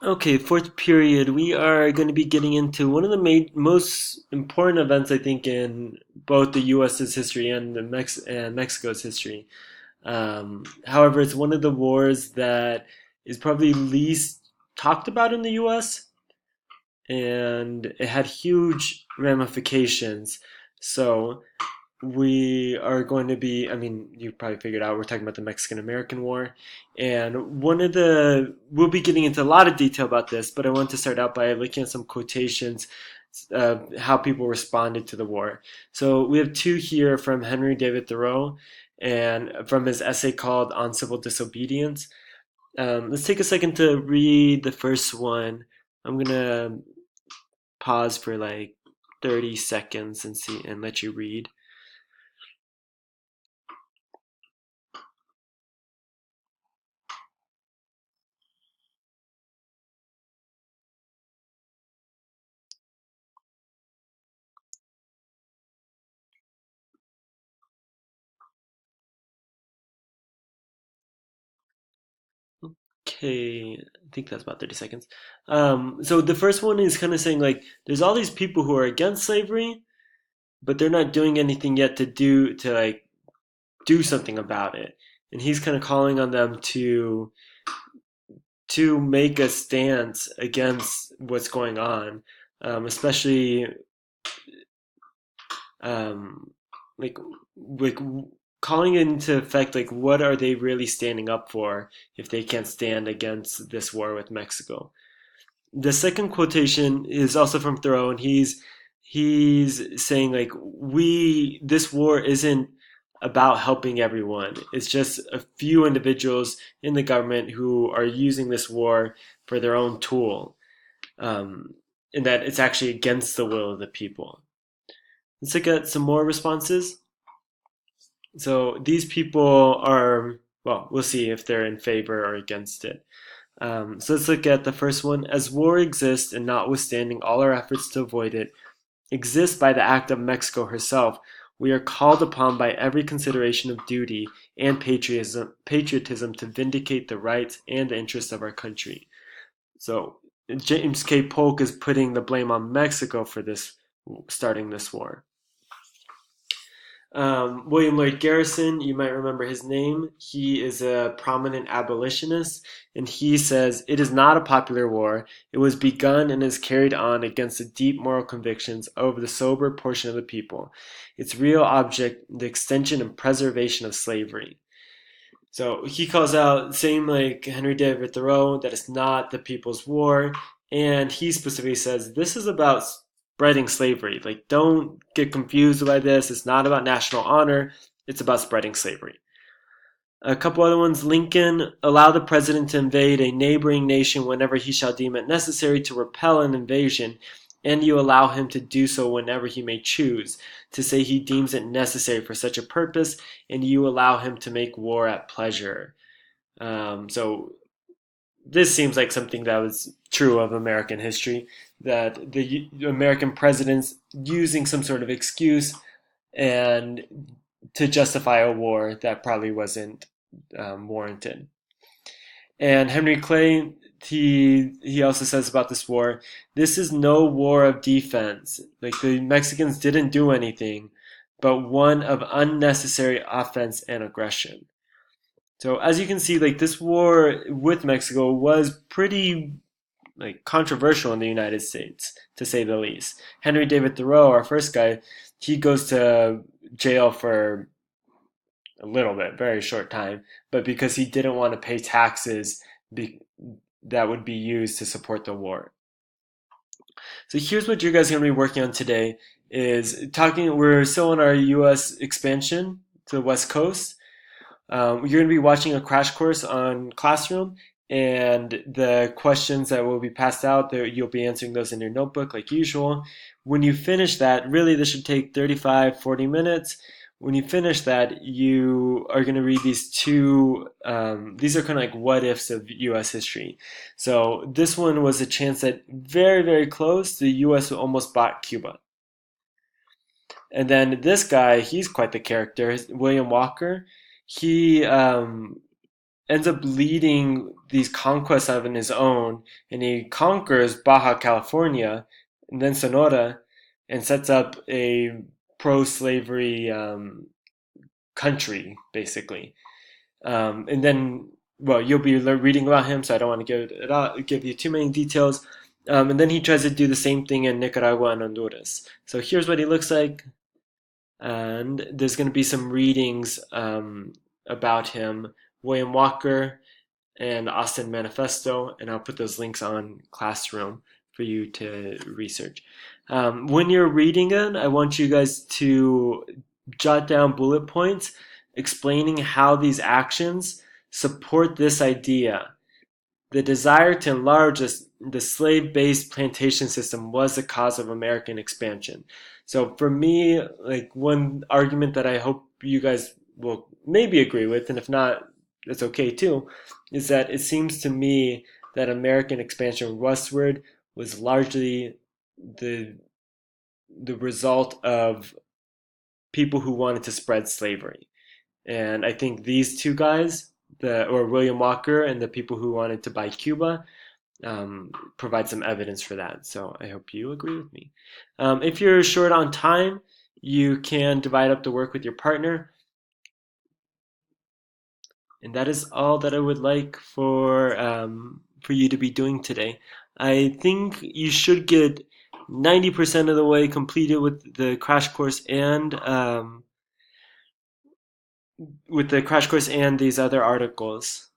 Okay, fourth period, we are going to be getting into one of the most important events, I think, in both the U.S.'s history and and Mexico's history. However, it's one of the wars that is probably least talked about in the U.S., and it had huge ramifications. So we are going to be, I mean, you probably figured out we're talking about the Mexican American War. And we'll be getting into a lot of detail about this, but I want to start out by looking at some quotations of how people responded to the war. So we have two here from Henry David Thoreau and from his essay called On Civil Disobedience. Let's take a second to read the first one. I'm going to pause for like 30 seconds and see and let you read. Okay, I think that's about 30 seconds. So the first one is kind of saying like there's all these people who are against slavery, but they're not doing anything yet to like do something about it. And he's kind of calling on them to make a stance against what's going on, especially um, like like calling into effect like what are they really standing up for if they can't stand against this war with Mexico. The second quotation is also from Thoreau, and he's saying like we this war isn't about helping everyone. It's just a few individuals in the government who are using this war for their own tool, um, and that it's actually against the will of the people. Let's look at some more responses. So these people are, well, we'll see if they're in favor or against it. So let's look at the first one. As war exists, and notwithstanding all our efforts to avoid it, exists by the act of Mexico herself, we are called upon by every consideration of duty and patriotism to vindicate the rights and the interests of our country. So James K. Polk is putting the blame on Mexico for this starting this war. William Lloyd Garrison, you might remember his name. He is a prominent abolitionist, and he says it is not a popular war. It was begun and is carried on against the deep moral convictions of the sober portion of the people. Its real object, the extension and preservation of slavery. So he calls out, same like Henry David Thoreau, that it's not the people's war. And he specifically says this is about spreading slavery. Like, don't get confused by this. It's not about national honor, it's about spreading slavery. A couple other ones. Lincoln, allow the president to invade a neighboring nation whenever he shall deem it necessary to repel an invasion, and you allow him to do so whenever he may choose, to say he deems it necessary for such a purpose, and you allow him to make war at pleasure. So this seems like something that was true of American history, that the American presidents using some sort of excuse and to justify a war that probably wasn't warranted. And Henry Clay, he also says about this war, this is no war of defense. Like the Mexicans didn't do anything, but one of unnecessary offense and aggression. So as you can see, like this war with Mexico was pretty like controversial in the United States, to say the least. Henry David Thoreau, our first guy, he goes to jail for a little bit, very short time, but because he didn't want to pay taxes be, that would be used to support the war. So here's what you guys are going to be working on today is talking, we're still on our US expansion to the West Coast. You're going to be watching a crash course on Classroom, and the questions that will be passed out, you'll be answering those in your notebook like usual. When you finish that, really this should take 35, 40 minutes. When you finish that, you are going to read these two, these are kind of like what ifs of US history. So this one was a chance that very, very close, the US almost bought Cuba. And then this guy, he's quite the character, William Walker. He ends up leading these conquests on his own, and he conquers Baja California and then Sonora, and sets up a pro-slavery country, basically. And then, well, you'll be reading about him, so I don't want to give you too many details. And then he tries to do the same thing in Nicaragua and Honduras. So here's what he looks like, and there's going to be some readings about him. William Walker and Austin Manifesto, and I'll put those links on Classroom for you to research. When you're reading it, I want you guys to jot down bullet points explaining how these actions support this idea. The desire to enlarge the slave-based plantation system was the cause of American expansion. So for me, like one argument that I hope you guys will maybe agree with, and if not, it's okay too, is that it seems to me that American expansion westward was largely the the result of people who wanted to spread slavery. And I think these two guys, or William Walker and the people who wanted to buy Cuba, provide some evidence for that. So I hope you agree with me. If you're short on time, you can divide up the work with your partner. And that is all that I would like for you to be doing today. I think you should get 90% of the way completed with the crash course and these other articles.